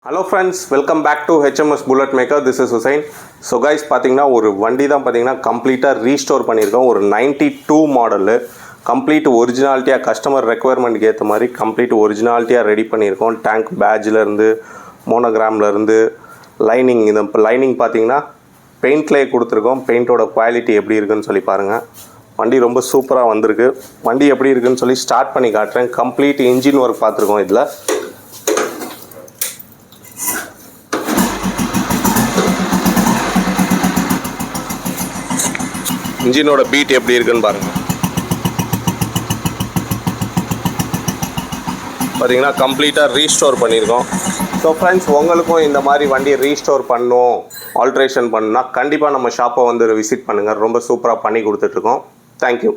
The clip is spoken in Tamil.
Hello friends, welcome back to HMS Bullet Maker. This is Hussein. So guys, பாத்தீங்கன்னா ஒரு வண்டி தான் பாத்தீங்கன்னா கம்ப்ளீட்டா ரீஸ்டோர் பண்ணியிருக்கோம். ஒரு 92 மாடல் கம்ப்ளீட் ஒரிஜினாலிட்டியா கஸ்டமர் ரெக்குயர்மெண்ட்க்கு ஏற்ற மாதிரி கம்ப்ளீட் ஒரிஜினாலிட்டியா ரெடி பண்ணியிருக்கோம். டேங்க் பேட்ஜ்ல இருந்து மோனோகிராம்ல இருந்து லைனிங், இந்த லைனிங் பாத்தீங்கன்னா பெயிண்ட்லயே கொடுத்துருக்கோம். பெயிண்டோட குவாலிட்டி எப்படி இருக்குன்னு சொல்லி பாருங்க. வண்டி ரொம்ப சூப்பராக வந்திருக்கு. வண்டி எப்படி இருக்குன்னு சொல்லி ஸ்டார்ட் பண்ணி காட்டுறேன். கம்ப்ளீட் இன்ஜின் ஒர்க் பார்த்துருக்கோம். இதில் இன்ஜினோட பீட் எப்படி இருக்குன்னு பாருங்கள். பார்த்தீங்கன்னா கம்ப்ளீட்டாக ரீஸ்டோர் பண்ணியிருக்கோம். ஸோ ஃப்ரெண்ட்ஸ், உங்களுக்கும் இந்த மாதிரி வண்டி ரீஸ்டோர் பண்ணணும், ஆல்ட்ரேஷன் பண்ணணும்னா கண்டிப்பாக நம்ம ஷாப்பை வந்து விசிட் பண்ணுங்கள். ரொம்ப சூப்பராக பண்ணி கொடுத்துட்ருக்கோம். தேங்க்யூ.